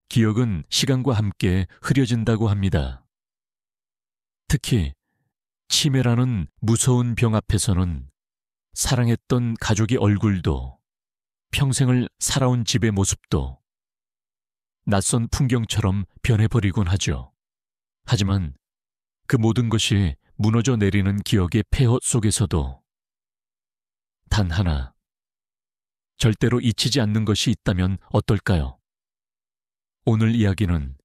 기억은 시간과 함께 흐려진다고 합니다. 특히 치매라는 무서운 병 앞에서는 사랑했던 가족의 얼굴도, 평생을 살아온 집의 모습도 낯선 풍경처럼 변해버리곤 하죠. 하지만 그 모든 것이 무너져 내리는 기억의 폐허 속에서도 단 하나, 절대로 잊히지 않는 것이 있다면 어떨까요? 오늘 이야기는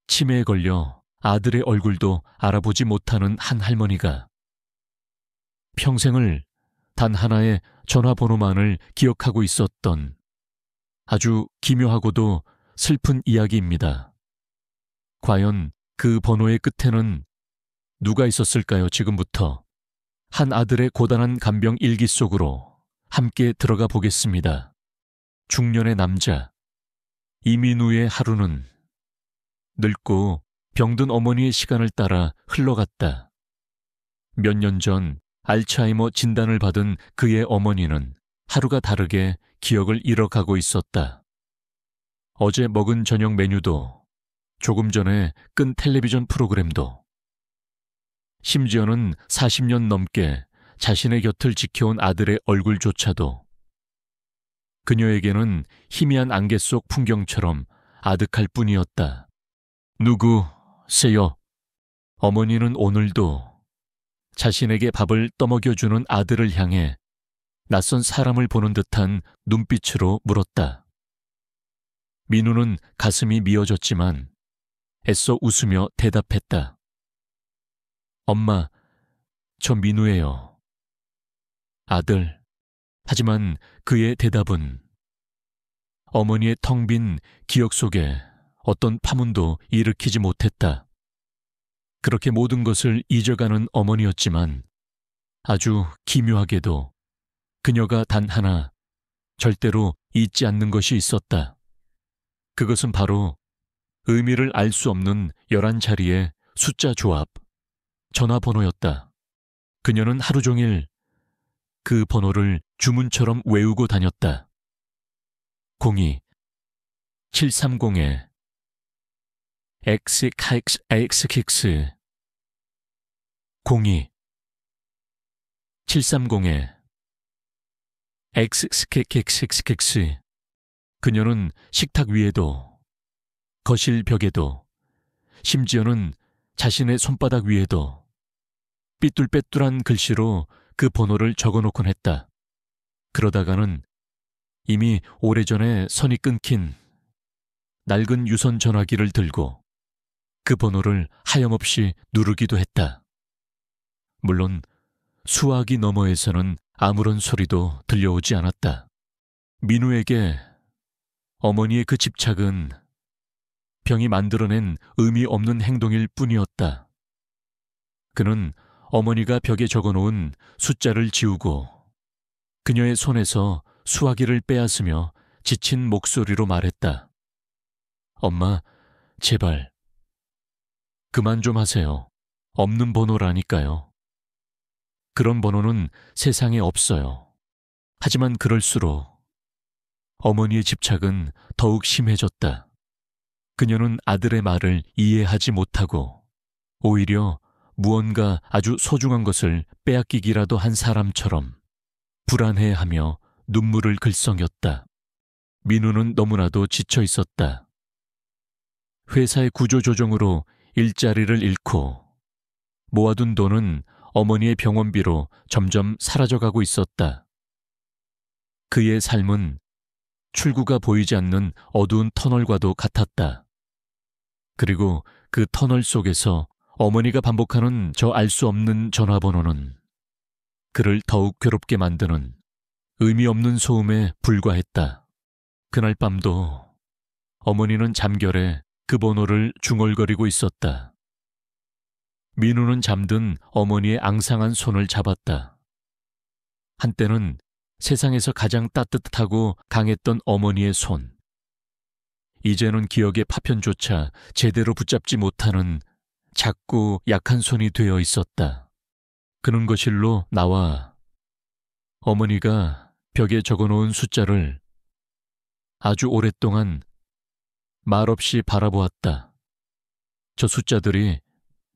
치매에 걸려 아들의 얼굴도 알아보지 못하는 한 할머니가 평생을 단 하나의 전화번호만을 기억하고 있었던 아주 기묘하고도 슬픈 이야기입니다. 과연 그 번호의 끝에는 누가 있었을까요? 지금부터 한 아들의 고단한 간병 일기 속으로 함께 들어가 보겠습니다. 중년의 남자 이민우의 하루는 늙고 병든 어머니의 시간을 따라 흘러갔다. 몇 년 전 알츠하이머 진단을 받은 그의 어머니는 하루가 다르게 기억을 잃어가고 있었다. 어제 먹은 저녁 메뉴도, 조금 전에 끈 텔레비전 프로그램도, 심지어는 40년 넘게 자신의 곁을 지켜온 아들의 얼굴조차도 그녀에게는 희미한 안개 속 풍경처럼 아득할 뿐이었다. 누구세요? 어머니는 오늘도 자신에게 밥을 떠먹여주는 아들을 향해 낯선 사람을 보는 듯한 눈빛으로 물었다. 민우는 가슴이 미어졌지만 애써 웃으며 대답했다. 엄마, 저 민우예요. 아들. 하지만 그의 대답은 어머니의 텅 빈 기억 속에 어떤 파문도 일으키지 못했다. 그렇게 모든 것을 잊어가는 어머니였지만 아주 기묘하게도 그녀가 단 하나 절대로 잊지 않는 것이 있었다. 그것은 바로 의미를 알 수 없는 11자리의 숫자 조합, 전화번호였다. 그녀는 하루 종일 그 번호를 주문처럼 외우고 다녔다. 02-730에 XXXX 02-730에 XXXX. 그녀는 식탁 위에도, 거실 벽에도, 심지어는 자신의 손바닥 위에도 삐뚤빼뚤한 글씨로 그 번호를 적어놓곤 했다. 그러다가는 이미 오래전에 선이 끊긴 낡은 유선 전화기를 들고 그 번호를 하염없이 누르기도 했다. 물론 수화기 너머에서는 아무런 소리도 들려오지 않았다. 민우에게 어머니의 그 집착은 병이 만들어낸 의미 없는 행동일 뿐이었다. 그는 어머니가 벽에 적어놓은 숫자를 지우고 그녀의 손에서 수화기를 빼앗으며 지친 목소리로 말했다. 엄마, 제발 그만 좀 하세요. 없는 번호라니까요. 그런 번호는 세상에 없어요. 하지만 그럴수록 어머니의 집착은 더욱 심해졌다. 그녀는 아들의 말을 이해하지 못하고 오히려 무언가 아주 소중한 것을 빼앗기기라도 한 사람처럼 불안해하며 눈물을 글썽였다. 민우는 너무나도 지쳐 있었다. 회사의 구조조정으로 일자리를 잃고 모아둔 돈은 어머니의 병원비로 점점 사라져가고 있었다. 그의 삶은 출구가 보이지 않는 어두운 터널과도 같았다. 그리고 그 터널 속에서 어머니가 반복하는 저 알 수 없는 전화번호는 그를 더욱 괴롭게 만드는 의미 없는 소음에 불과했다. 그날 밤도 어머니는 잠결에 그 번호를 중얼거리고 있었다. 민우는 잠든 어머니의 앙상한 손을 잡았다. 한때는 세상에서 가장 따뜻하고 강했던 어머니의 손. 이제는 기억의 파편조차 제대로 붙잡지 못하는 작고 약한 손이 되어 있었다. 그는 거실로 나와 어머니가 벽에 적어놓은 숫자를 아주 오랫동안 말없이 바라보았다. 저 숫자들이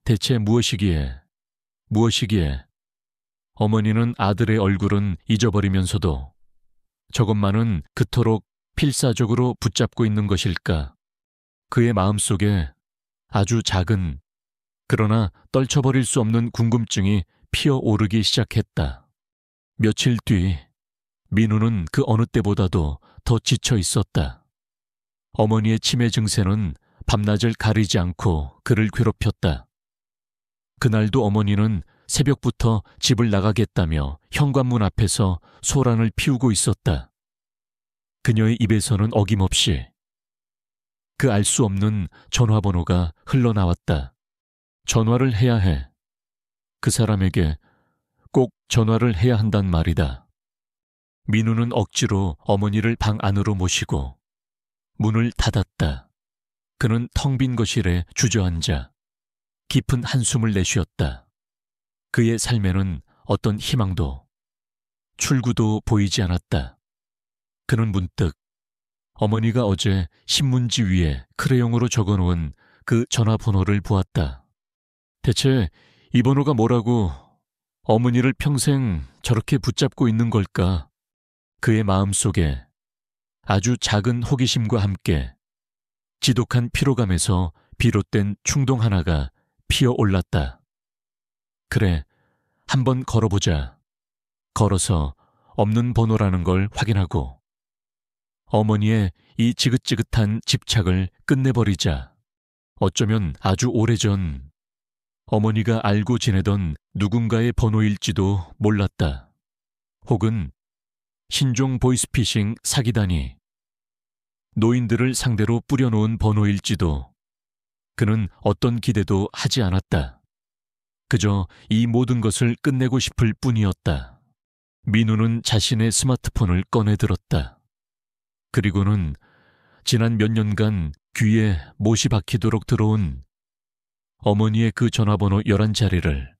대체 무엇이기에? 어머니는 아들의 얼굴은 잊어버리면서도 저것만은 그토록 필사적으로 붙잡고 있는 것일까? 그의 마음속에 아주 작은, 그러나 떨쳐버릴 수 없는 궁금증이 피어오르기 시작했다. 며칠 뒤 민우는 그 어느 때보다도 더 지쳐 있었다. 어머니의 치매 증세는 밤낮을 가리지 않고 그를 괴롭혔다. 그날도 어머니는 새벽부터 집을 나가겠다며 현관문 앞에서 소란을 피우고 있었다. 그녀의 입에서는 어김없이 그 알 수 없는 전화번호가 흘러나왔다. 전화를 해야 해. 그 사람에게 꼭 전화를 해야 한단 말이다. 민우는 억지로 어머니를 방 안으로 모시고 문을 닫았다. 그는 텅 빈 거실에 주저앉아 깊은 한숨을 내쉬었다. 그의 삶에는 어떤 희망도, 출구도 보이지 않았다. 그는 문득 어머니가 어제 신문지 위에 크레용으로 적어놓은 그 전화번호를 보았다. 대체 이 번호가 뭐라고 어머니를 평생 저렇게 붙잡고 있는 걸까? 그의 마음속에 아주 작은 호기심과 함께 지독한 피로감에서 비롯된 충동 하나가 피어올랐다. 그래, 한번 걸어보자. 걸어서 없는 번호라는 걸 확인하고 어머니의 이 지긋지긋한 집착을 끝내버리자. 어쩌면 아주 오래전 어머니가 알고 지내던 누군가의 번호일지도 몰랐다. 혹은 신종 보이스피싱 사기단이 노인들을 상대로 뿌려놓은 번호일지도 그는 어떤 기대도 하지 않았다. 그저 이 모든 것을 끝내고 싶을 뿐이었다. 민우는 자신의 스마트폰을 꺼내 들었다. 그리고는 지난 몇 년간 귀에 못이 박히도록 들어온 어머니의 그 전화번호 11자리를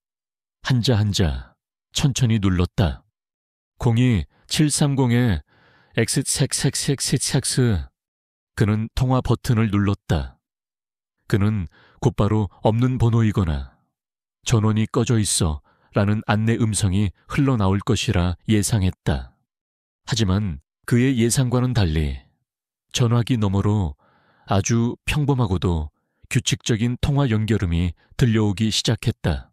한자 한자 천천히 눌렀다. 02730에 XX. 그는 통화 버튼을 눌렀다. 그는 곧바로 없는 번호이거나 전원이 꺼져 있어 라는 안내 음성이 흘러나올 것이라 예상했다. 하지만 그의 예상과는 달리 전화기 너머로 아주 평범하고도 규칙적인 통화 연결음이 들려오기 시작했다.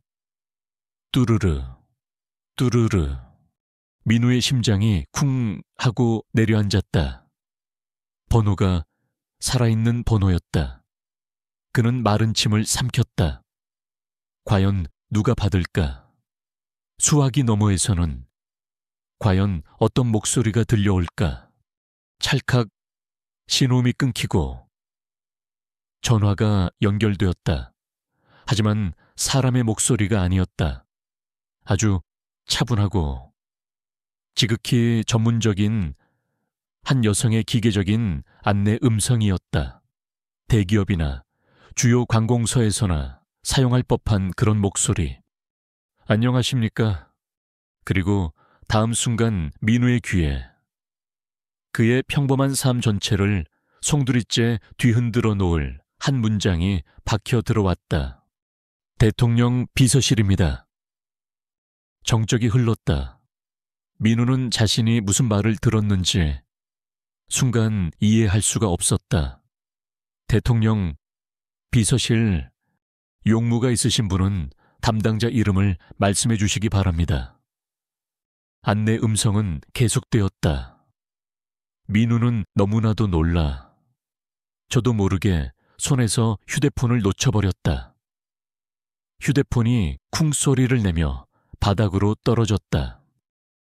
뚜르르, 뚜르르. 민우의 심장이 쿵 하고 내려앉았다. 번호가 살아있는 번호였다. 그는 마른 침을 삼켰다. 과연 누가 받을까? 수화기 너머에서는 과연 어떤 목소리가 들려올까? 찰칵 신호음이 끊기고 전화가 연결되었다. 하지만 사람의 목소리가 아니었다. 아주 차분하고 지극히 전문적인 한 여성의 기계적인 안내 음성이었다. 대기업이나 주요 관공서에서나 사용할 법한 그런 목소리. 안녕하십니까? 그리고 다음 순간 민우의 귀에 그의 평범한 삶 전체를 송두리째 뒤흔들어 놓을 한 문장이 박혀 들어왔다. 대통령 비서실입니다. 정적이 흘렀다. 민우는 자신이 무슨 말을 들었는지 순간 이해할 수가 없었다. 대통령 비서실, 용무가 있으신 분은 담당자 이름을 말씀해 주시기 바랍니다. 안내 음성은 계속되었다. 민우는 너무나도 놀라 저도 모르게 손에서 휴대폰을 놓쳐버렸다. 휴대폰이 쿵 소리를 내며 바닥으로 떨어졌다.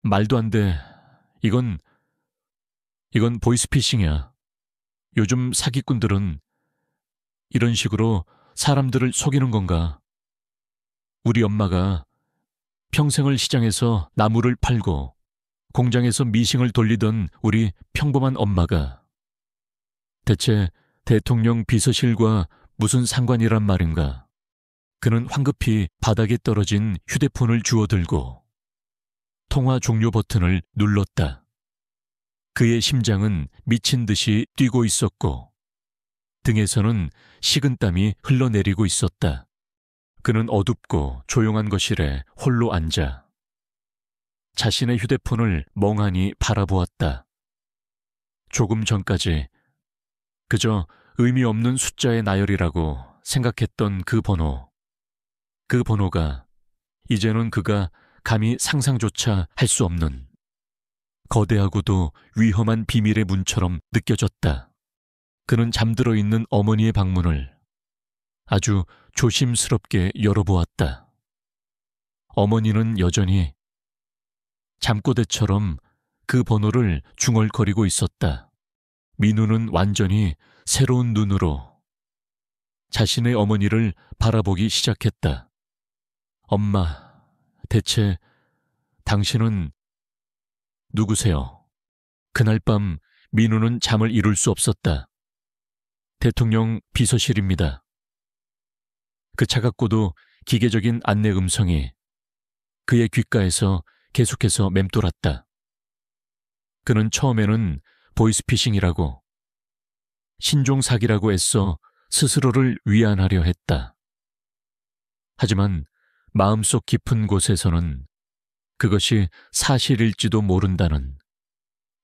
말도 안 돼. 이건 보이스피싱이야. 요즘 사기꾼들은 이런 식으로 사람들을 속이는 건가? 우리 엄마가 평생을 시장에서 나무를 팔고 공장에서 미싱을 돌리던 우리 평범한 엄마가 대체 대통령 비서실과 무슨 상관이란 말인가? 그는 황급히 바닥에 떨어진 휴대폰을 주워들고 통화 종료 버튼을 눌렀다. 그의 심장은 미친 듯이 뛰고 있었고 등에서는 식은땀이 흘러내리고 있었다. 그는 어둡고 조용한 거실에 홀로 앉아 자신의 휴대폰을 멍하니 바라보았다. 조금 전까지 그저 의미 없는 숫자의 나열이라고 생각했던 그 번호가 이제는 그가 감히 상상조차 할 수 없는 거대하고도 위험한 비밀의 문처럼 느껴졌다. 그는 잠들어 있는 어머니의 방문을 아주 조심스럽게 열어보았다. 어머니는 여전히 잠꼬대처럼 그 번호를 중얼거리고 있었다. 민우는 완전히 새로운 눈으로 자신의 어머니를 바라보기 시작했다. 엄마, 대체 당신은 누구세요? 그날 밤 민우는 잠을 이룰 수 없었다. 대통령 비서실입니다. 그 차갑고도 기계적인 안내 음성이 그의 귓가에서 계속해서 맴돌았다. 그는 처음에는 보이스피싱이라고, 신종 사기라고 애써 스스로를 위안하려 했다. 하지만 마음속 깊은 곳에서는 그것이 사실일지도 모른다는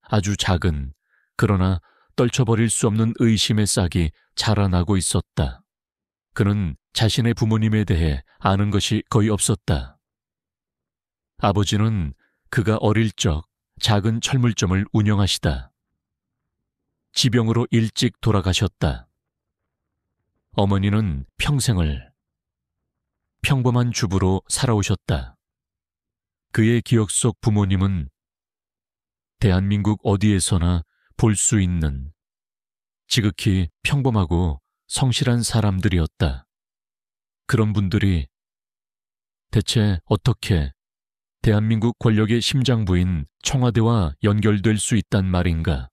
아주 작은, 그러나 떨쳐버릴 수 없는 의심의 싹이 자라나고 있었다. 그는 자신의 부모님에 대해 아는 것이 거의 없었다. 아버지는 그가 어릴 적 작은 철물점을 운영하시다 지병으로 일찍 돌아가셨다. 어머니는 평생을 평범한 주부로 살아오셨다. 그의 기억 속 부모님은 대한민국 어디에서나 볼 수 있는 지극히 평범하고 성실한 사람들이었다. 그런 분들이 대체 어떻게 대한민국 권력의 심장부인 청와대와 연결될 수 있단 말인가?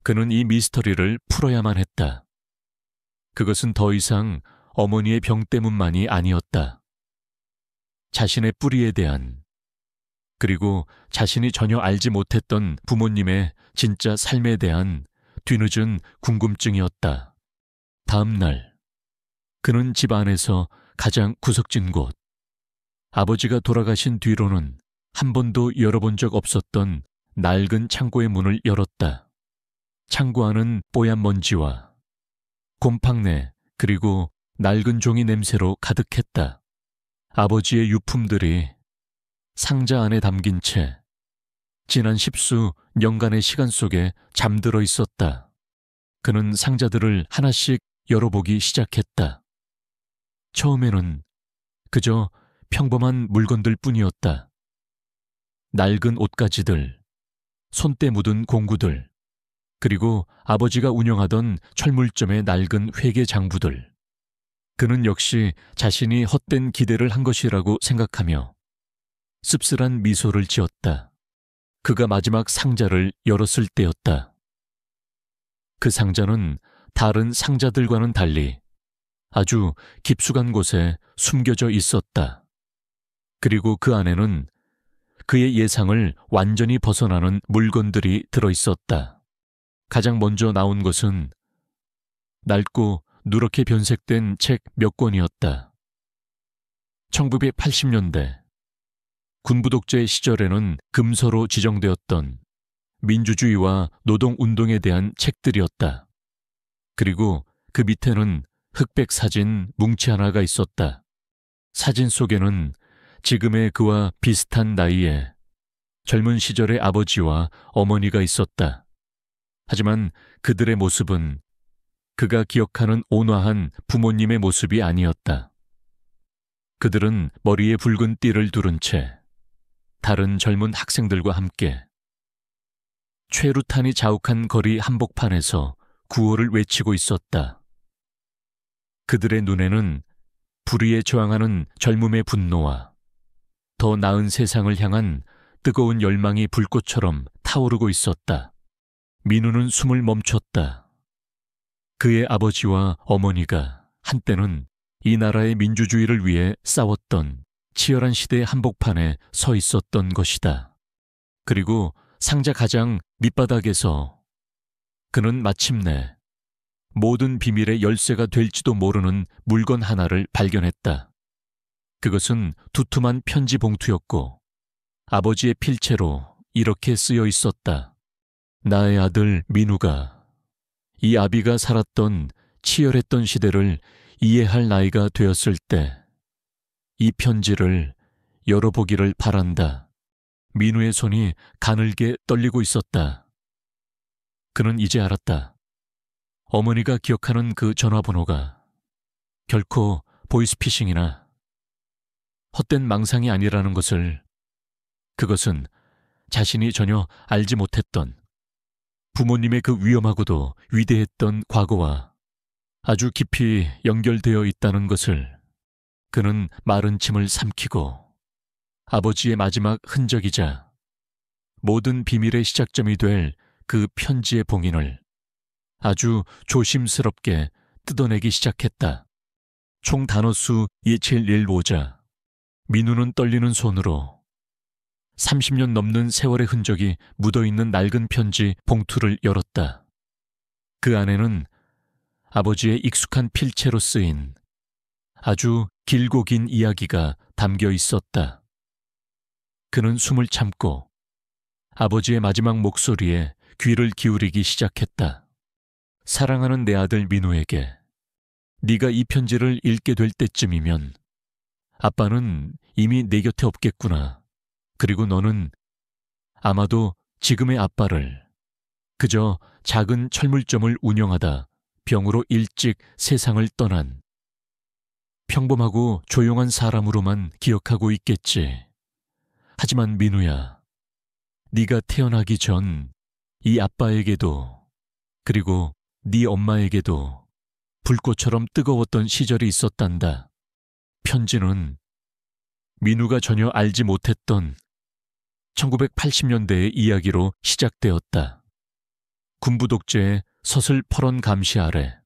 그는 이 미스터리를 풀어야만 했다. 그것은 더 이상 어머니의 병 때문만이 아니었다. 자신의 뿌리에 대한, 그리고 자신이 전혀 알지 못했던 부모님의 진짜 삶에 대한 뒤늦은 궁금증이었다. 다음 날, 그는 집 안에서 가장 구석진 곳, 아버지가 돌아가신 뒤로는 한 번도 열어본 적 없었던 낡은 창고의 문을 열었다. 창고 안은 뽀얀 먼지와 곰팡내 그리고 낡은 종이 냄새로 가득했다. 아버지의 유품들이 상자 안에 담긴 채 지난 10수 년간의 시간 속에 잠들어 있었다. 그는 상자들을 하나씩 열어보기 시작했다. 처음에는 그저 평범한 물건들 뿐이었다. 낡은 옷가지들, 손때 묻은 공구들, 그리고 아버지가 운영하던 철물점의 낡은 회계 장부들. 그는 역시 자신이 헛된 기대를 한 것이라고 생각하며 씁쓸한 미소를 지었다. 그가 마지막 상자를 열었을 때였다. 그 상자는 다른 상자들과는 달리 아주 깊숙한 곳에 숨겨져 있었다. 그리고 그 안에는 그의 예상을 완전히 벗어나는 물건들이 들어있었다. 가장 먼저 나온 것은 낡고 누렇게 변색된 책 몇 권이었다. 1980년대 군부독재 시절에는 금서로 지정되었던 민주주의와 노동운동에 대한 책들이었다. 그리고 그 밑에는 흑백 사진 뭉치 하나가 있었다. 사진 속에는 지금의 그와 비슷한 나이에 젊은 시절의 아버지와 어머니가 있었다. 하지만 그들의 모습은 그가 기억하는 온화한 부모님의 모습이 아니었다. 그들은 머리에 붉은 띠를 두른 채 다른 젊은 학생들과 함께 최루탄이 자욱한 거리 한복판에서 구호를 외치고 있었다. 그들의 눈에는 불의에 저항하는 젊음의 분노와 더 나은 세상을 향한 뜨거운 열망이 불꽃처럼 타오르고 있었다. 민우는 숨을 멈췄다. 그의 아버지와 어머니가 한때는 이 나라의 민주주의를 위해 싸웠던 치열한 시대의 한복판에 서 있었던 것이다. 그리고 상자 가장 밑바닥에서 그는 마침내 모든 비밀의 열쇠가 될지도 모르는 물건 하나를 발견했다. 그것은 두툼한 편지 봉투였고 아버지의 필체로 이렇게 쓰여 있었다. 나의 아들 민우가 이 아비가 살았던 치열했던 시대를 이해할 나이가 되었을 때 이 편지를 열어보기를 바란다. 민우의 손이 가늘게 떨리고 있었다. 그는 이제 알았다. 어머니가 기억하는 그 전화번호가 결코 보이스피싱이나 헛된 망상이 아니라는 것을, 그것은 자신이 전혀 알지 못했던 부모님의 그 위험하고도 위대했던 과거와 아주 깊이 연결되어 있다는 것을 그는 마른 침을 삼키고 아버지의 마지막 흔적이자 모든 비밀의 시작점이 될 그 편지의 봉인을 아주 조심스럽게 뜯어내기 시작했다. 총 단어수 271모자. 민우는 떨리는 손으로 30년 넘는 세월의 흔적이 묻어있는 낡은 편지 봉투를 열었다. 그 안에는 아버지의 익숙한 필체로 쓰인 아주 길고 긴 이야기가 담겨 있었다. 그는 숨을 참고 아버지의 마지막 목소리에 귀를 기울이기 시작했다. 사랑하는 내 아들 민우에게, 네가 이 편지를 읽게 될 때쯤이면 아빠는 이미 내 곁에 없겠구나. 그리고 너는 아마도 지금의 아빠를 그저 작은 철물점을 운영하다 병으로 일찍 세상을 떠난 평범하고 조용한 사람으로만 기억하고 있겠지. 하지만 민우야, 네가 태어나기 전 이 아빠에게도 그리고 네 엄마에게도 불꽃처럼 뜨거웠던 시절이 있었단다. 편지는 민우가 전혀 알지 못했던 1980년대의 이야기로 시작되었다. 군부 독재의 서슬퍼런 감시 아래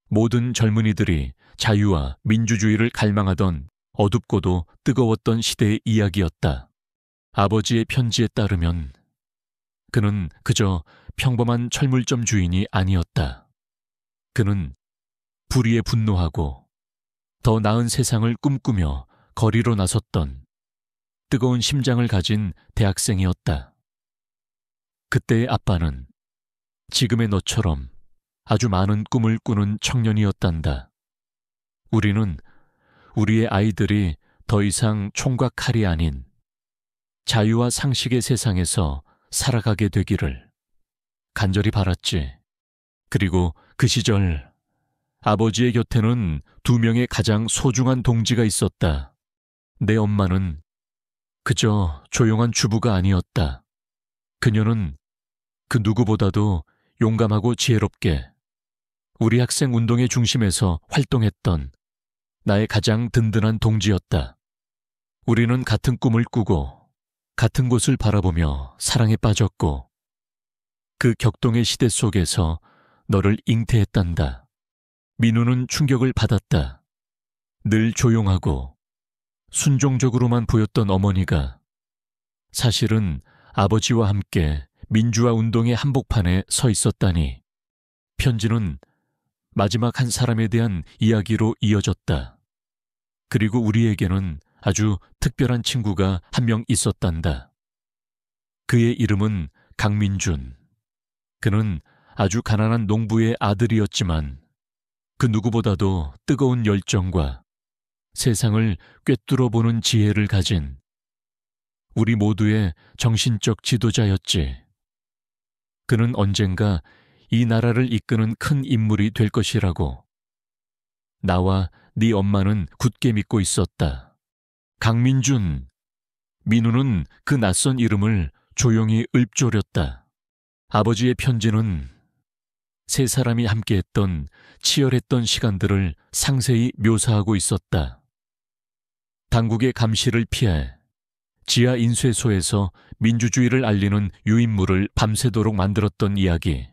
모든 젊은이들이 자유와 민주주의를 갈망하던 어둡고도 뜨거웠던 시대의 이야기였다. 아버지의 편지에 따르면 그는 그저 평범한 철물점 주인이 아니었다. 그는 불의에 분노하고 더 나은 세상을 꿈꾸며 거리로 나섰던 뜨거운 심장을 가진 대학생이었다. 그때의 아빠는 지금의 너처럼 아주 많은 꿈을 꾸는 청년이었단다. 우리는 우리의 아이들이 더 이상 총과 칼이 아닌 자유와 상식의 세상에서 살아가게 되기를 간절히 바랐지. 그리고 그 시절 아버지의 곁에는 2명의 가장 소중한 동지가 있었다. 내 엄마는 그저 조용한 주부가 아니었다. 그녀는 그 누구보다도 용감하고 지혜롭게 우리 학생 운동의 중심에서 활동했던 나의 가장 든든한 동지였다. 우리는 같은 꿈을 꾸고 같은 곳을 바라보며 사랑에 빠졌고 그 격동의 시대 속에서 너를 잉태했단다. 민우는 충격을 받았다. 늘 조용하고 순종적으로만 보였던 어머니가 사실은 아버지와 함께 민주화 운동의 한복판에 서 있었다니. 편지는 마지막 한 사람에 대한 이야기로 이어졌다. 그리고 우리에게는 아주 특별한 친구가 한 명 있었단다. 그의 이름은 강민준. 그는 아주 가난한 농부의 아들이었지만 그 누구보다도 뜨거운 열정과 세상을 꿰뚫어 보는 지혜를 가진 우리 모두의 정신적 지도자였지. 그는 언젠가 이 나라를 이끄는 큰 인물이 될 것이라고 나와 네 엄마는 굳게 믿고 있었다. 강민준. 민우는 그 낯선 이름을 조용히 읊조렸다. 아버지의 편지는 세 사람이 함께했던 치열했던 시간들을 상세히 묘사하고 있었다. 당국의 감시를 피해 지하 인쇄소에서 민주주의를 알리는 유인물을 밤새도록 만들었던 이야기.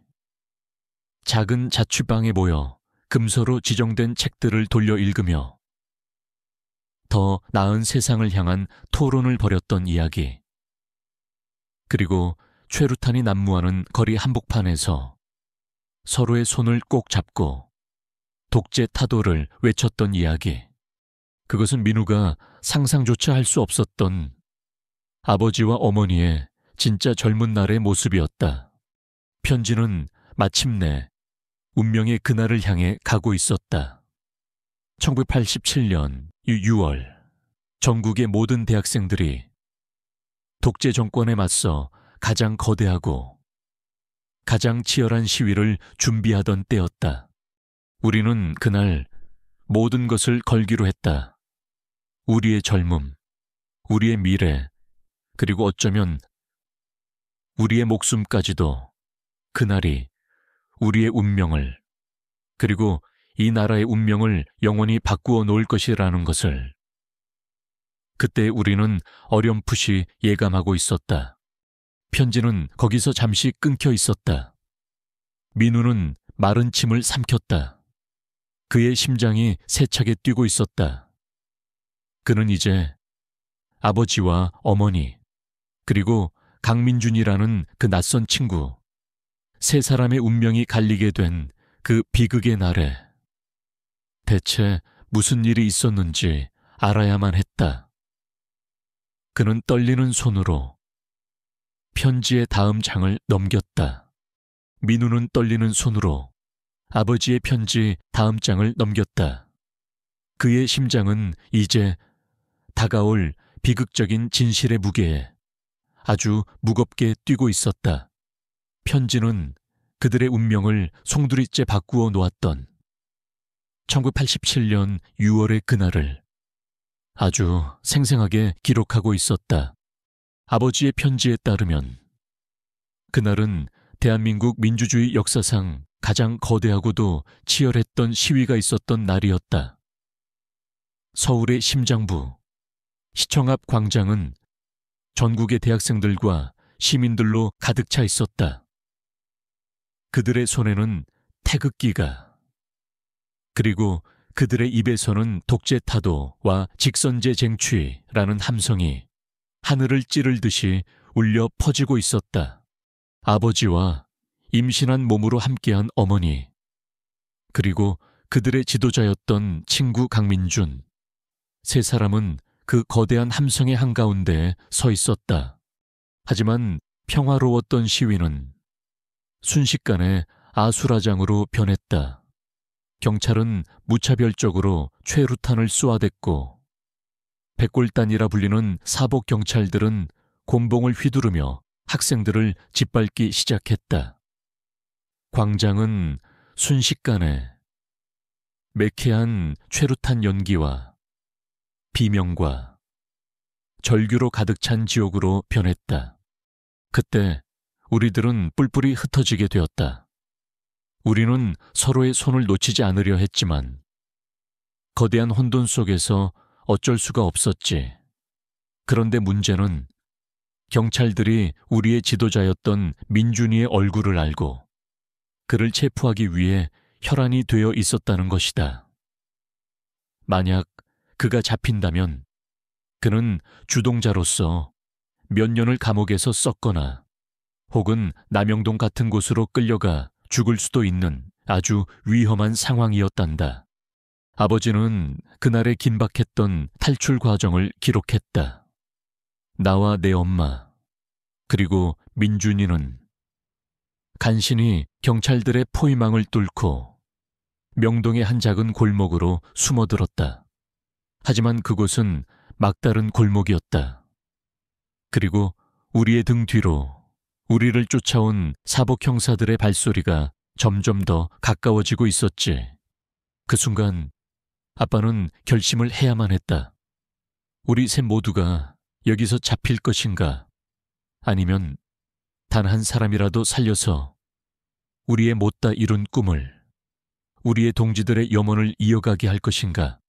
작은 자취방에 모여 금서로 지정된 책들을 돌려 읽으며 더 나은 세상을 향한 토론을 벌였던 이야기. 그리고 최루탄이 난무하는 거리 한복판에서 서로의 손을 꼭 잡고 독재 타도를 외쳤던 이야기. 그것은 민우가 상상조차 할 수 없었던 아버지와 어머니의 진짜 젊은 날의 모습이었다. 편지는 마침내 운명의 그날을 향해 가고 있었다. 1987년 6월, 전국의 모든 대학생들이 독재 정권에 맞서 가장 거대하고 가장 치열한 시위를 준비하던 때였다. 우리는 그날 모든 것을 걸기로 했다. 우리의 젊음, 우리의 미래, 그리고 어쩌면 우리의 목숨까지도 그날이 우리의 운명을, 그리고 이 나라의 운명을 영원히 바꾸어 놓을 것이라는 것을 그때 우리는 어렴풋이 예감하고 있었다. 편지는 거기서 잠시 끊겨 있었다. 민우는 마른 침을 삼켰다. 그의 심장이 세차게 뛰고 있었다. 그는 이제 아버지와 어머니, 그리고 강민준이라는 그 낯선 친구, 세 사람의 운명이 갈리게 된 그 비극의 날에 대체 무슨 일이 있었는지 알아야만 했다. 그는 떨리는 손으로 편지의 다음 장을 넘겼다. 민우는 떨리는 손으로 아버지의 편지 다음 장을 넘겼다. 그의 심장은 이제 다가올 비극적인 진실의 무게에 아주 무겁게 뛰고 있었다. 편지는 그들의 운명을 송두리째 바꾸어 놓았던 1987년 6월의 그날을 아주 생생하게 기록하고 있었다. 아버지의 편지에 따르면 그날은 대한민국 민주주의 역사상 가장 거대하고도 치열했던 시위가 있었던 날이었다. 서울의 심장부, 시청 앞 광장은 전국의 대학생들과 시민들로 가득 차 있었다. 그들의 손에는 태극기가, 그리고 그들의 입에서는 독재 타도와 직선제 쟁취라는 함성이 하늘을 찌르듯이 울려 퍼지고 있었다. 아버지와 임신한 몸으로 함께한 어머니, 그리고 그들의 지도자였던 친구 강민준, 세 사람은 그 거대한 함성의 한가운데 서 있었다. 하지만 평화로웠던 시위는 순식간에 아수라장으로 변했다. 경찰은 무차별적으로 최루탄을 쏘아댔고 백골단이라 불리는 사복 경찰들은 곤봉을 휘두르며 학생들을 짓밟기 시작했다. 광장은 순식간에 매캐한 최루탄 연기와 비명과 절규로 가득 찬 지옥으로 변했다. 그때 우리들은 뿔뿔이 흩어지게 되었다. 우리는 서로의 손을 놓치지 않으려 했지만 거대한 혼돈 속에서 어쩔 수가 없었지. 그런데 문제는 경찰들이 우리의 지도자였던 민준이의 얼굴을 알고 그를 체포하기 위해 혈안이 되어 있었다는 것이다. 만약 그가 잡힌다면 그는 주동자로서 몇 년을 감옥에서 썩거나 혹은 남영동 같은 곳으로 끌려가 죽을 수도 있는 아주 위험한 상황이었단다. 아버지는 그날의 긴박했던 탈출 과정을 기록했다. 나와 내 엄마, 그리고 민준이는 간신히 경찰들의 포위망을 뚫고 명동의 한 작은 골목으로 숨어들었다. 하지만 그곳은 막다른 골목이었다. 그리고 우리의 등 뒤로 우리를 쫓아온 사복 형사들의 발소리가 점점 더 가까워지고 있었지. 그 순간 아빠는 결심을 해야만 했다. 우리 셋 모두가 여기서 잡힐 것인가? 아니면 단 한 사람이라도 살려서 우리의 못다 이룬 꿈을, 우리의 동지들의 염원을 이어가게 할 것인가?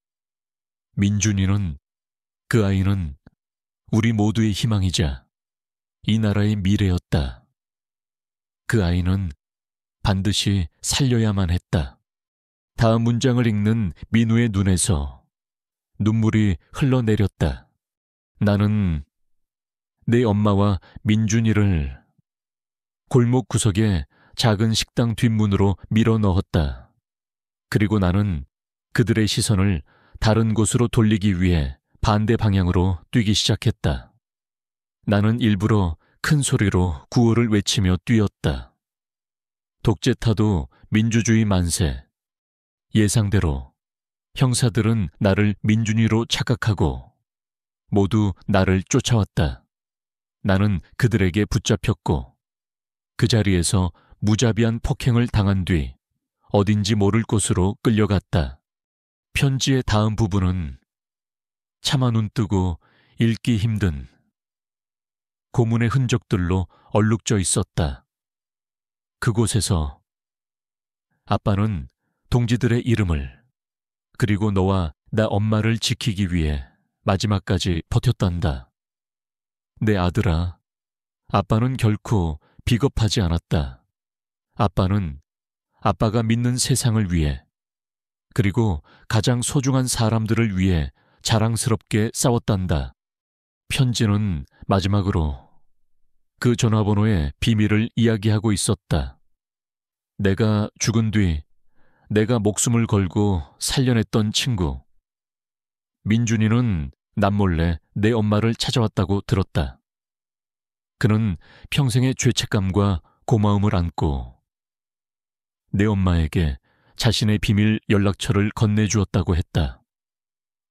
민준이는, 그 아이는 우리 모두의 희망이자 이 나라의 미래였다. 그 아이는 반드시 살려야만 했다. 다음 문장을 읽는 민우의 눈에서 눈물이 흘러내렸다. 나는 내 엄마와 민준이를 골목 구석에 작은 식당 뒷문으로 밀어 넣었다. 그리고 나는 그들의 시선을 다른 곳으로 돌리기 위해 반대 방향으로 뛰기 시작했다. 나는 일부러 큰 소리로 구호를 외치며 뛰었다. 독재타도 민주주의 만세. 예상대로 형사들은 나를 민준이로 착각하고 모두 나를 쫓아왔다. 나는 그들에게 붙잡혔고 그 자리에서 무자비한 폭행을 당한 뒤 어딘지 모를 곳으로 끌려갔다. 편지의 다음 부분은 차마 눈뜨고 읽기 힘든 고문의 흔적들로 얼룩져 있었다. 그곳에서 아빠는 동지들의 이름을 그리고 너와 나 엄마를 지키기 위해 마지막까지 버텼단다. 내 아들아, 아빠는 결코 비겁하지 않았다. 아빠는 아빠가 믿는 세상을 위해 그리고 가장 소중한 사람들을 위해 자랑스럽게 싸웠단다. 편지는 마지막으로 그 전화번호의 비밀을 이야기하고 있었다. 내가 죽은 뒤 내가 목숨을 걸고 살려냈던 친구. 민준이는 남몰래 내 엄마를 찾아왔다고 들었다. 그는 평생의 죄책감과 고마움을 안고 내 엄마에게 자신의 비밀 연락처를 건네주었다고 했다.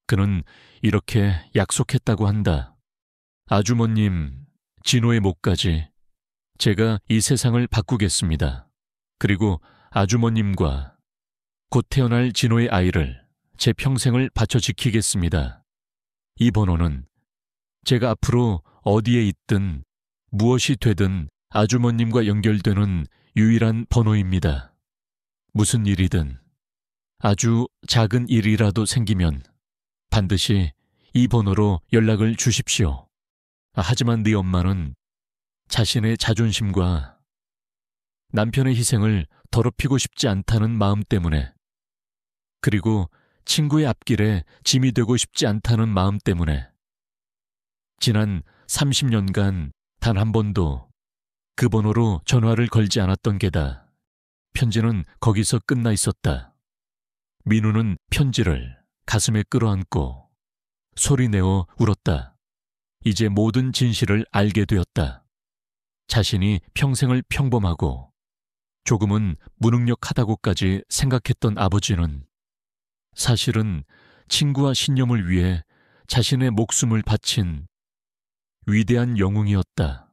그는 이렇게 약속했다고 한다. 아주머님, 진호의 목까지 제가 이 세상을 바꾸겠습니다. 그리고 아주머님과 곧 태어날 진호의 아이를 제 평생을 바쳐 지키겠습니다. 이 번호는 제가 앞으로 어디에 있든 무엇이 되든 아주머님과 연결되는 유일한 번호입니다. 무슨 일이든 아주 작은 일이라도 생기면 반드시 이 번호로 연락을 주십시오. 하지만 네 엄마는 자신의 자존심과 남편의 희생을 더럽히고 싶지 않다는 마음 때문에 그리고 친구의 앞길에 짐이 되고 싶지 않다는 마음 때문에 지난 30년간 단 한 번도 그 번호로 전화를 걸지 않았던 게다. 편지는 거기서 끝나 있었다. 민우는 편지를 가슴에 끌어안고 소리내어 울었다. 이제 모든 진실을 알게 되었다. 자신이 평생을 평범하고 조금은 무능력하다고까지 생각했던 아버지는 사실은 친구와 신념을 위해 자신의 목숨을 바친 위대한 영웅이었다.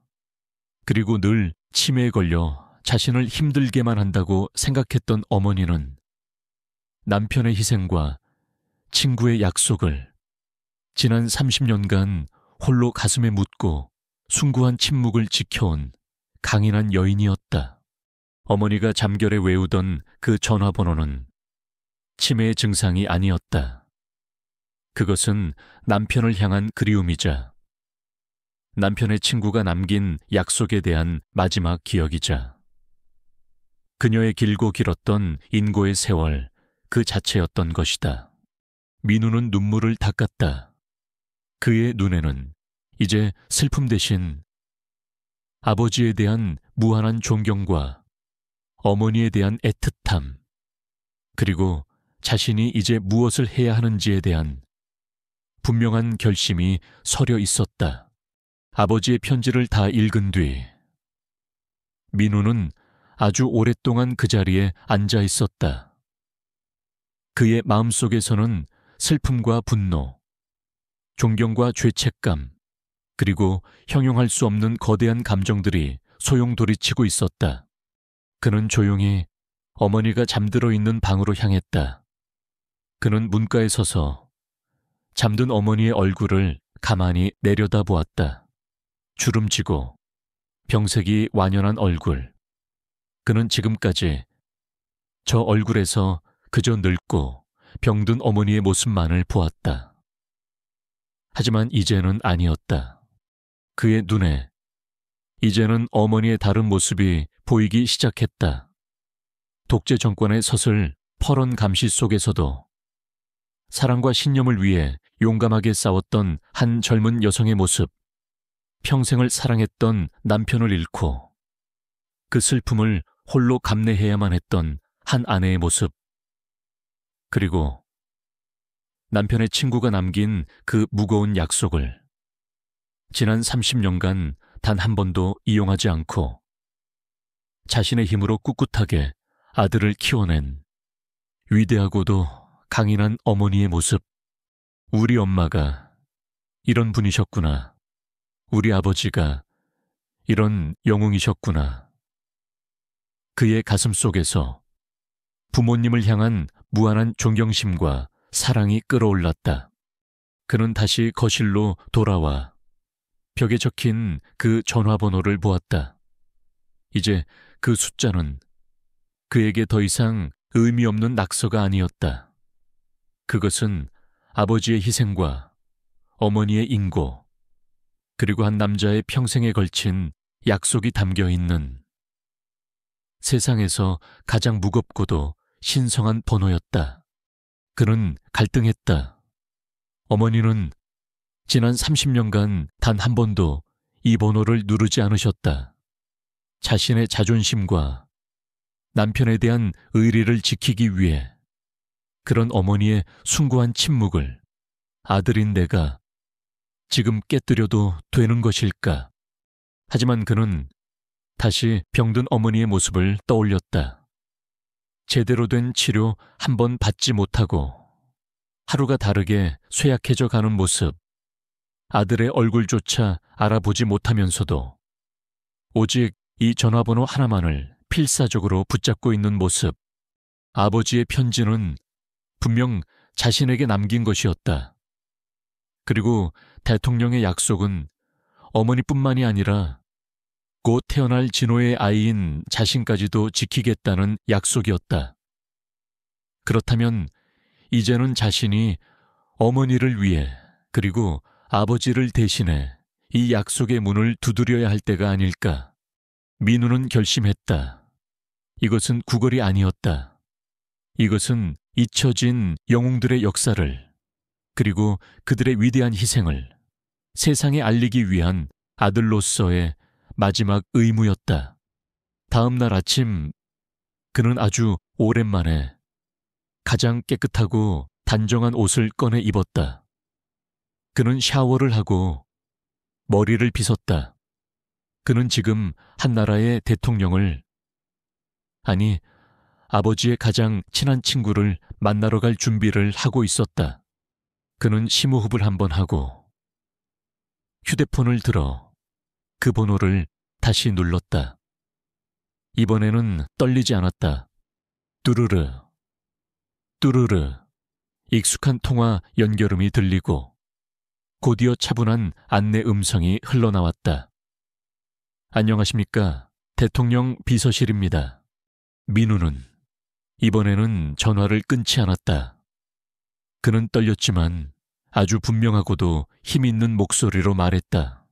그리고 늘 치매에 걸려 자신을 힘들게만 한다고 생각했던 어머니는 남편의 희생과 친구의 약속을 지난 30년간 홀로 가슴에 묻고 숭고한 침묵을 지켜온 강인한 여인이었다. 어머니가 잠결에 외우던 그 전화번호는 치매의 증상이 아니었다. 그것은 남편을 향한 그리움이자 남편의 친구가 남긴 약속에 대한 마지막 기억이자 그녀의 길고 길었던 인고의 세월 그 자체였던 것이다. 민우는 눈물을 닦았다. 그의 눈에는 이제 슬픔 대신 아버지에 대한 무한한 존경과 어머니에 대한 애틋함, 그리고 자신이 이제 무엇을 해야 하는지에 대한 분명한 결심이 서려 있었다. 아버지의 편지를 다 읽은 뒤 민우는 아주 오랫동안 그 자리에 앉아 있었다. 그의 마음속에서는 슬픔과 분노, 존경과 죄책감, 그리고 형용할 수 없는 거대한 감정들이 소용돌이치고 있었다. 그는 조용히 어머니가 잠들어 있는 방으로 향했다. 그는 문가에 서서 잠든 어머니의 얼굴을 가만히 내려다보았다. 주름지고 병색이 완연한 얼굴. 그는 지금까지 저 얼굴에서 그저 늙고 병든 어머니의 모습만을 보았다. 하지만 이제는 아니었다. 그의 눈에 이제는 어머니의 다른 모습이 보이기 시작했다. 독재 정권의 서슬 퍼런 감시 속에서도 사랑과 신념을 위해 용감하게 싸웠던 한 젊은 여성의 모습, 평생을 사랑했던 남편을 잃고 그 슬픔을 홀로 감내해야만 했던 한 아내의 모습, 그리고 남편의 친구가 남긴 그 무거운 약속을 지난 30년간 단 한 번도 이용하지 않고 자신의 힘으로 꿋꿋하게 아들을 키워낸 위대하고도 강인한 어머니의 모습. 우리 엄마가 이런 분이셨구나. 우리 아버지가 이런 영웅이셨구나. 그의 가슴 속에서 부모님을 향한 무한한 존경심과 사랑이 끓어올랐다. 그는 다시 거실로 돌아와 벽에 적힌 그 전화번호를 보았다. 이제 그 숫자는 그에게 더 이상 의미 없는 낙서가 아니었다. 그것은 아버지의 희생과 어머니의 인고, 그리고 한 남자의 평생에 걸친 약속이 담겨 있는 세상에서 가장 무겁고도 신성한 번호였다. 그는 갈등했다. 어머니는 지난 30년간 단 한 번도 이 번호를 누르지 않으셨다. 자신의 자존심과 남편에 대한 의리를 지키기 위해 그런 어머니의 숭고한 침묵을 아들인 내가 지금 깨뜨려도 되는 것일까? 하지만 그는 다시 병든 어머니의 모습을 떠올렸다. 제대로 된 치료 한 번 받지 못하고 하루가 다르게 쇠약해져 가는 모습, 아들의 얼굴조차 알아보지 못하면서도 오직 이 전화번호 하나만을 필사적으로 붙잡고 있는 모습. 아버지의 편지는 분명 자신에게 남긴 것이었다. 그리고 대통령의 약속은 어머니뿐만이 아니라 곧 태어날 진호의 아이인 자신까지도 지키겠다는 약속이었다. 그렇다면 이제는 자신이 어머니를 위해 그리고 아버지를 대신해 이 약속의 문을 두드려야 할 때가 아닐까. 민우는 결심했다. 이것은 구걸이 아니었다. 이것은 잊혀진 영웅들의 역사를, 그리고 그들의 위대한 희생을 세상에 알리기 위한 아들로서의 마지막 의무였다. 다음 날 아침, 그는 아주 오랜만에 가장 깨끗하고 단정한 옷을 꺼내 입었다. 그는 샤워를 하고 머리를 빗었다. 그는 지금 한 나라의 대통령을, 아니, 아버지의 가장 친한 친구를 만나러 갈 준비를 하고 있었다. 그는 심호흡을 한번 하고 휴대폰을 들어 그 번호를 다시 눌렀다. 이번에는 떨리지 않았다. 뚜르르, 뚜르르. 익숙한 통화 연결음이 들리고 곧이어 차분한 안내 음성이 흘러나왔다. 안녕하십니까? 대통령 비서실입니다. 민우는 이번에는 전화를 끊지 않았다. 그는 떨렸지만 아주 분명하고도 힘있는 목소리로 말했다.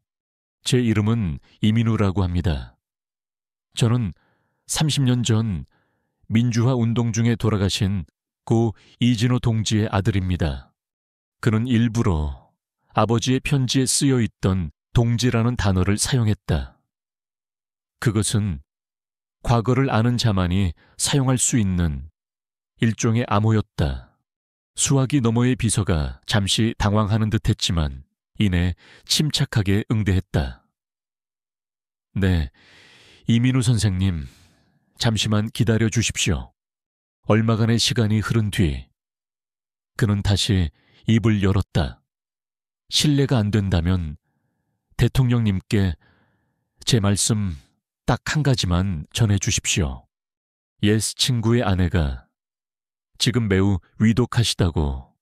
제 이름은 이민우라고 합니다. 저는 30년 전 민주화 운동 중에 돌아가신 고 이진호 동지의 아들입니다. 그는 일부러 아버지의 편지에 쓰여 있던 동지라는 단어를 사용했다. 그것은 과거를 아는 자만이 사용할 수 있는 일종의 암호였다. 수화기 너머의 비서가 잠시 당황하는 듯했지만 이내 침착하게 응대했다. 네, 이민우 선생님, 잠시만 기다려 주십시오. 얼마간의 시간이 흐른 뒤 그는 다시 입을 열었다. 실례가 안 된다면 대통령님께 제 말씀 딱 한 가지만 전해 주십시오. 예스 친구의 아내가 지금 매우 위독하시다고,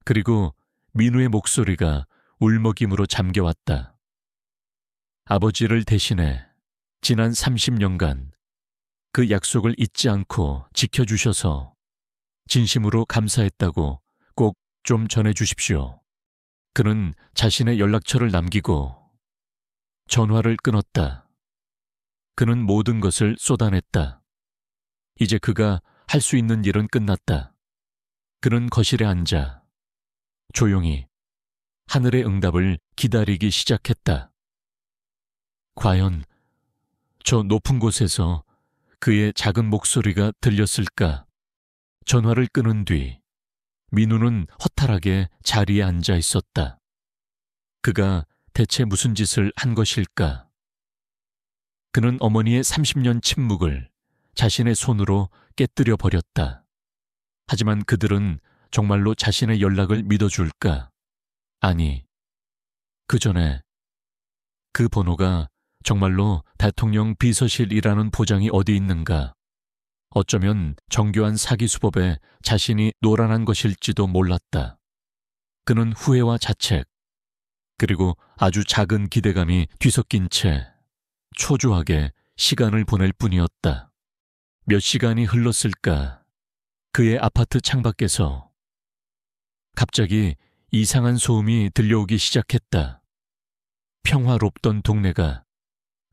그리고 민우의 목소리가 울먹임으로 잠겨왔다. 아버지를 대신해 지난 30년간 그 약속을 잊지 않고 지켜주셔서 진심으로 감사했다고 꼭 좀 전해 주십시오. 그는 자신의 연락처를 남기고 전화를 끊었다. 그는 모든 것을 쏟아냈다. 이제 그가 할 수 있는 일은 끝났다. 그는 거실에 앉아 조용히 하늘의 응답을 기다리기 시작했다. 과연 저 높은 곳에서 그의 작은 목소리가 들렸을까? 전화를 끊은 뒤 민우는 허탈하게 자리에 앉아 있었다. 그가 대체 무슨 짓을 한 것일까? 그는 어머니의 30년 침묵을 자신의 손으로 깨뜨려 버렸다. 하지만 그들은 정말로 자신의 연락을 믿어줄까? 아니, 그 전에 그 번호가 정말로 대통령 비서실이라는 보장이 어디 있는가? 어쩌면 정교한 사기 수법에 자신이 노란한 것일지도 몰랐다. 그는 후회와 자책, 그리고 아주 작은 기대감이 뒤섞인 채 초조하게 시간을 보낼 뿐이었다. 몇 시간이 흘렀을까? 그의 아파트 창밖에서 갑자기 이상한 소음이 들려오기 시작했다. 평화롭던 동네가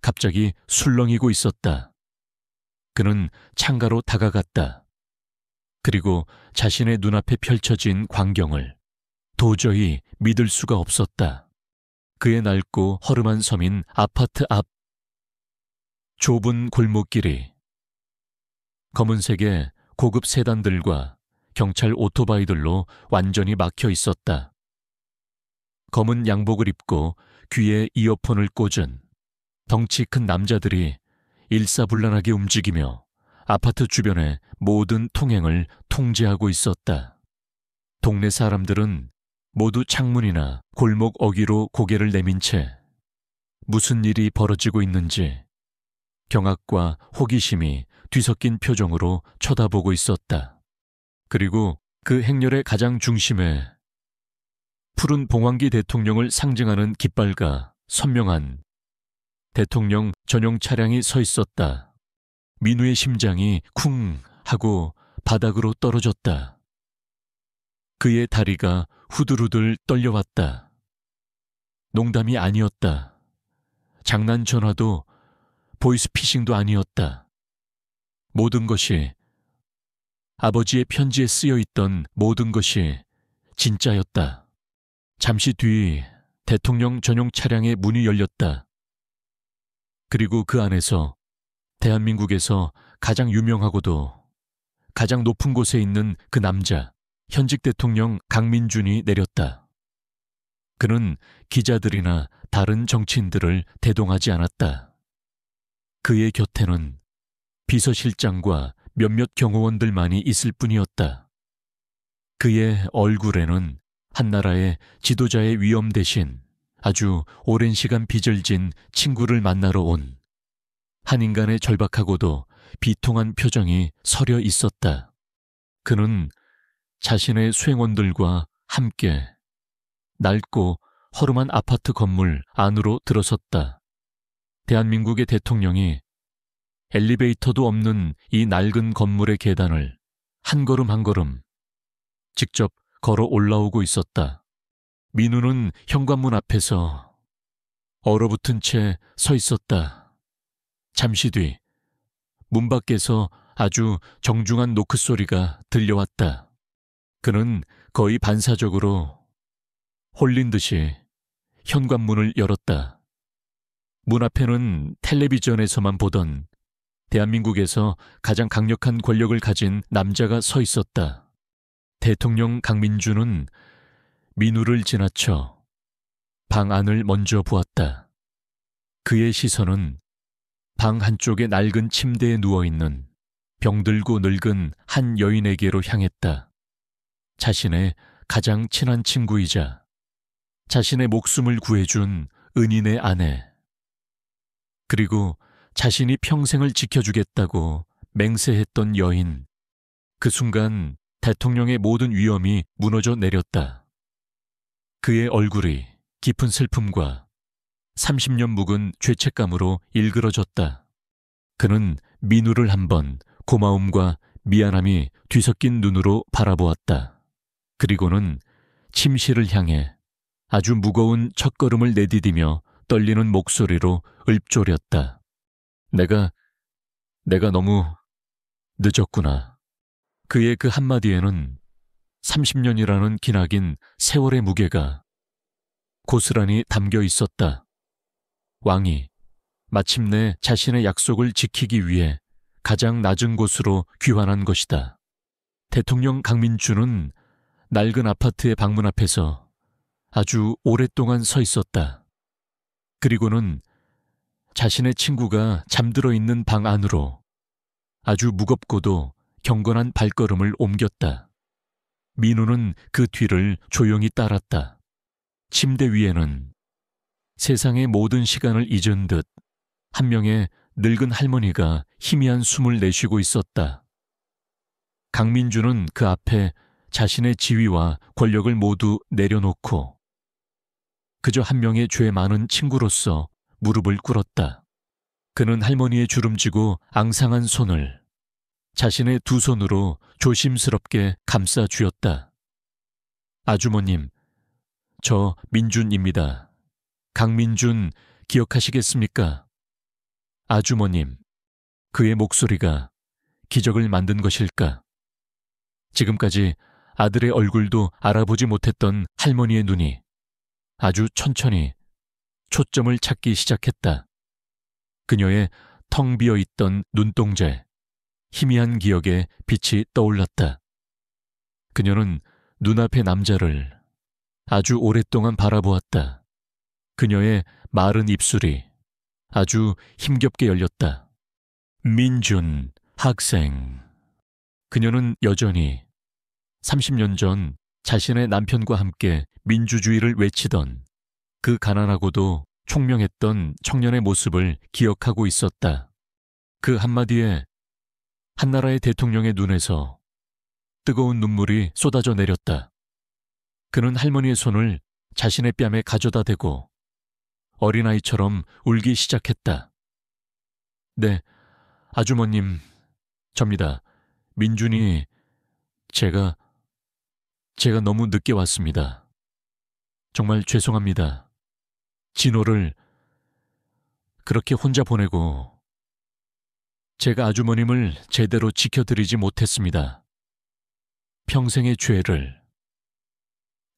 갑자기 술렁이고 있었다. 그는 창가로 다가갔다. 그리고 자신의 눈앞에 펼쳐진 광경을 도저히 믿을 수가 없었다. 그의 낡고 허름한 섬인 아파트 앞 좁은 골목길이 검은색의 고급 세단들과 경찰 오토바이들로 완전히 막혀 있었다. 검은 양복을 입고 귀에 이어폰을 꽂은 덩치 큰 남자들이 일사불란하게 움직이며 아파트 주변의 모든 통행을 통제하고 있었다. 동네 사람들은 모두 창문이나 골목 어귀로 고개를 내민 채 무슨 일이 벌어지고 있는지 경악과 호기심이 뒤섞인 표정으로 쳐다보고 있었다. 그리고 그 행렬의 가장 중심에 푸른 봉황기 대통령을 상징하는 깃발과 선명한 대통령 전용 차량이 서 있었다. 민우의 심장이 쿵 하고 바닥으로 떨어졌다. 그의 다리가 후들후들 떨려왔다. 농담이 아니었다. 장난 전화도 보이스피싱도 아니었다. 모든 것이, 아버지의 편지에 쓰여 있던 모든 것이 진짜였다. 잠시 뒤 대통령 전용 차량의 문이 열렸다. 그리고 그 안에서 대한민국에서 가장 유명하고도 가장 높은 곳에 있는 그 남자, 현직 대통령 강민준이 내렸다. 그는 기자들이나 다른 정치인들을 대동하지 않았다. 그의 곁에는 비서실장과 몇몇 경호원들만이 있을 뿐이었다. 그의 얼굴에는 한 나라의 지도자의 위엄 대신 아주 오랜 시간 빚을 진 친구를 만나러 온 한 인간의 절박하고도 비통한 표정이 서려 있었다. 그는 자신의 수행원들과 함께 낡고 허름한 아파트 건물 안으로 들어섰다. 대한민국의 대통령이 엘리베이터도 없는 이 낡은 건물의 계단을 한 걸음 한 걸음 직접 걸어 올라오고 있었다. 민우는 현관문 앞에서 얼어붙은 채 서 있었다. 잠시 뒤 문 밖에서 아주 정중한 노크 소리가 들려왔다. 그는 거의 반사적으로 홀린 듯이 현관문을 열었다. 문 앞에는 텔레비전에서만 보던 대한민국에서 가장 강력한 권력을 가진 남자가 서 있었다. 대통령 강민준은 민우를 지나쳐 방 안을 먼저 보았다. 그의 시선은 방 한쪽의 낡은 침대에 누워있는 병들고 늙은 한 여인에게로 향했다. 자신의 가장 친한 친구이자 자신의 목숨을 구해준 은인의 아내, 그리고 자신이 평생을 지켜주겠다고 맹세했던 여인. 그 순간 대통령의 모든 위엄이 무너져 내렸다. 그의 얼굴이 깊은 슬픔과 30년 묵은 죄책감으로 일그러졌다. 그는 민우를 한번 고마움과 미안함이 뒤섞인 눈으로 바라보았다. 그리고는 침실을 향해 아주 무거운 첫걸음을 내디디며 떨리는 목소리로 읊조렸다. 내가 너무 늦었구나. 그의 그 한마디에는 30년이라는 기나긴 세월의 무게가 고스란히 담겨 있었다. 왕이 마침내 자신의 약속을 지키기 위해 가장 낮은 곳으로 귀환한 것이다. 대통령 강민주는 낡은 아파트의 방문 앞에서 아주 오랫동안 서 있었다. 그리고는 자신의 친구가 잠들어 있는 방 안으로 아주 무겁고도 경건한 발걸음을 옮겼다. 민우는 그 뒤를 조용히 따랐다. 침대 위에는 세상의 모든 시간을 잊은 듯 한 명의 늙은 할머니가 희미한 숨을 내쉬고 있었다. 강민주는 그 앞에 자신의 지위와 권력을 모두 내려놓고 그저 한 명의 죄 많은 친구로서 무릎을 꿇었다. 그는 할머니의 주름지고 앙상한 손을 자신의 두 손으로 조심스럽게 감싸 쥐었다. 아주머님, 저 민준입니다. 강민준 기억하시겠습니까? 아주머님, 그의 목소리가 기적을 만든 것일까? 지금까지 아들의 얼굴도 알아보지 못했던 할머니의 눈이 아주 천천히 초점을 찾기 시작했다. 그녀의 텅 비어있던 눈동자에 희미한 기억의 빛이 떠올랐다. 그녀는 눈앞의 남자를 아주 오랫동안 바라보았다. 그녀의 마른 입술이 아주 힘겹게 열렸다. 민준 학생. 그녀는 여전히 30년 전 자신의 남편과 함께 민주주의를 외치던 그 가난하고도 총명했던 청년의 모습을 기억하고 있었다. 그 한마디에 한나라의 대통령의 눈에서 뜨거운 눈물이 쏟아져 내렸다. 그는 할머니의 손을 자신의 뺨에 가져다 대고 어린아이처럼 울기 시작했다. 네, 아주머님, 접니다. 민준이 제가 너무 늦게 왔습니다. 정말 죄송합니다. 진호를 그렇게 혼자 보내고 제가 아주머님을 제대로 지켜드리지 못했습니다. 평생의 죄를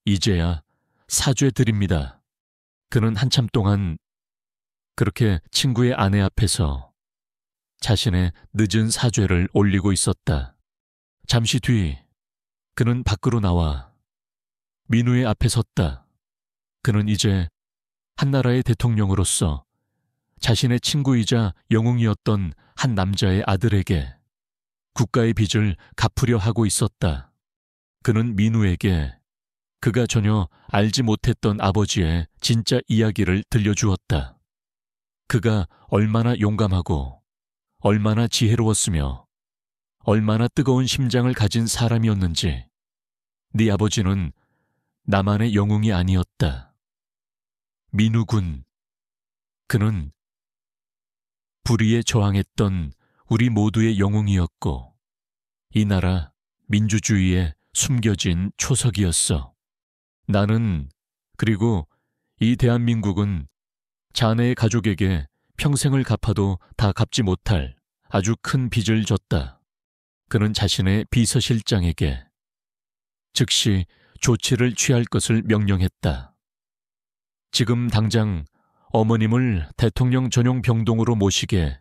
이제야 사죄드립니다. 그는 한참 동안 그렇게 친구의 아내 앞에서 자신의 늦은 사죄를 올리고 있었다. 잠시 뒤 그는 밖으로 나와 민우의 앞에 섰다. 그는 이제 한나라의 대통령으로서 자신의 친구이자 영웅이었던 한 남자의 아들에게 국가의 빚을 갚으려 하고 있었다. 그는 민우에게 그가 전혀 알지 못했던 아버지의 진짜 이야기를 들려주었다. 그가 얼마나 용감하고 얼마나 지혜로웠으며 얼마나 뜨거운 심장을 가진 사람이었는지 네 아버지는 나만의 영웅이 아니었다. 민우군, 그는 불의에 저항했던 우리 모두의 영웅이었고 이 나라 민주주의에 숨겨진 초석이었어. 나는 그리고 이 대한민국은 자네의 가족에게 평생을 갚아도 다 갚지 못할 아주 큰 빚을 졌다. 그는 자신의 비서실장에게 즉시 조치를 취할 것을 명령했다. 지금 당장 어머님을 대통령 전용 병동으로 모시게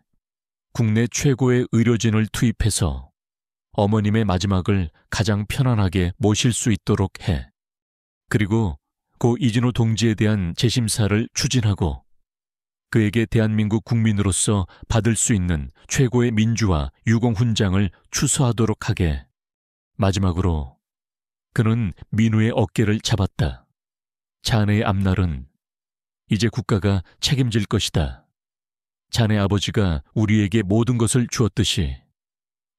국내 최고의 의료진을 투입해서 어머님의 마지막을 가장 편안하게 모실 수 있도록 해. 그리고 고 이진호 동지에 대한 재심사를 추진하고 그에게 대한민국 국민으로서 받을 수 있는 최고의 민주화 유공훈장을 추서하도록 하게. 마지막으로 그는 민우의 어깨를 잡았다. 자네의 앞날은 이제 국가가 책임질 것이다. 자네 아버지가 우리에게 모든 것을 주었듯이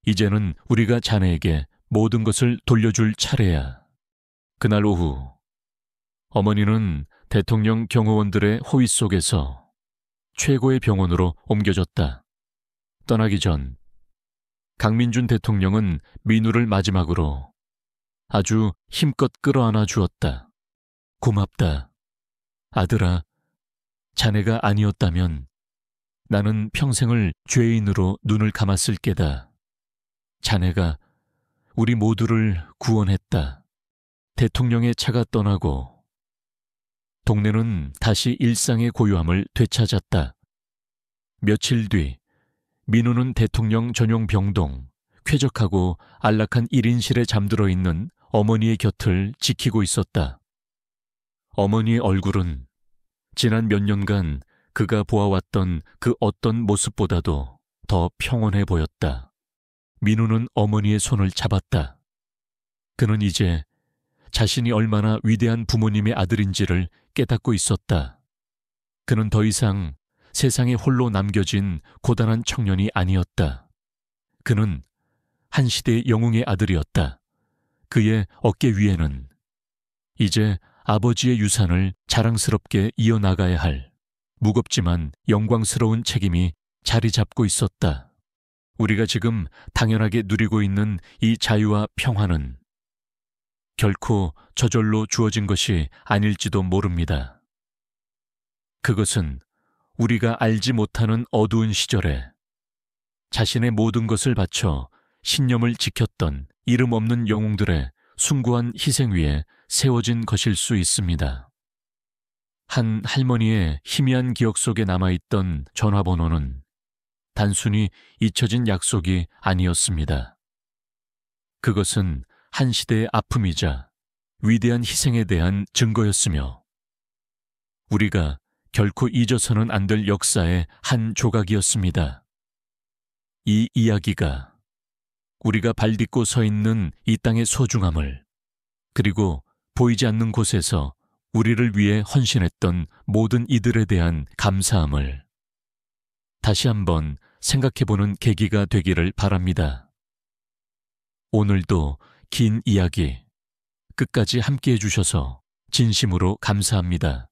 이제는 우리가 자네에게 모든 것을 돌려줄 차례야. 그날 오후 어머니는 대통령 경호원들의 호위 속에서 최고의 병원으로 옮겨졌다. 떠나기 전 강민준 대통령은 민우를 마지막으로 아주 힘껏 끌어안아 주었다. 고맙다. 아들아, 자네가 아니었다면 나는 평생을 죄인으로 눈을 감았을 게다. 자네가 우리 모두를 구원했다. 대통령의 차가 떠나고 동네는 다시 일상의 고요함을 되찾았다. 며칠 뒤 민우는 대통령 전용 병동, 쾌적하고 안락한 1인실에 잠들어 있는 어머니의 곁을 지키고 있었다. 어머니의 얼굴은 지난 몇 년간 그가 보아왔던 그 어떤 모습보다도 더 평온해 보였다. 민우는 어머니의 손을 잡았다. 그는 이제 자신이 얼마나 위대한 부모님의 아들인지를 깨닫고 있었다. 그는 더 이상 세상에 홀로 남겨진 고단한 청년이 아니었다. 그는 한 시대의 영웅의 아들이었다. 그의 어깨 위에는 이제 아버지의 유산을 자랑스럽게 이어나가야 할 무겁지만 영광스러운 책임이 자리 잡고 있었다. 우리가 지금 당연하게 누리고 있는 이 자유와 평화는 결코 저절로 주어진 것이 아닐지도 모릅니다. 그것은 우리가 알지 못하는 어두운 시절에 자신의 모든 것을 바쳐 신념을 지켰던 이름 없는 영웅들의 숭고한 희생 위에 세워진 것일 수 있습니다. 한 할머니의 희미한 기억 속에 남아있던 전화번호는 단순히 잊혀진 약속이 아니었습니다. 그것은 한 시대의 아픔이자 위대한 희생에 대한 증거였으며 우리가 결코 잊어서는 안 될 역사의 한 조각이었습니다. 이 이야기가 우리가 발딛고 서 있는 이 땅의 소중함을 그리고 보이지 않는 곳에서 우리를 위해 헌신했던 모든 이들에 대한 감사함을 다시 한번 생각해보는 계기가 되기를 바랍니다. 오늘도 긴 이야기 끝까지 함께해 주셔서 진심으로 감사합니다.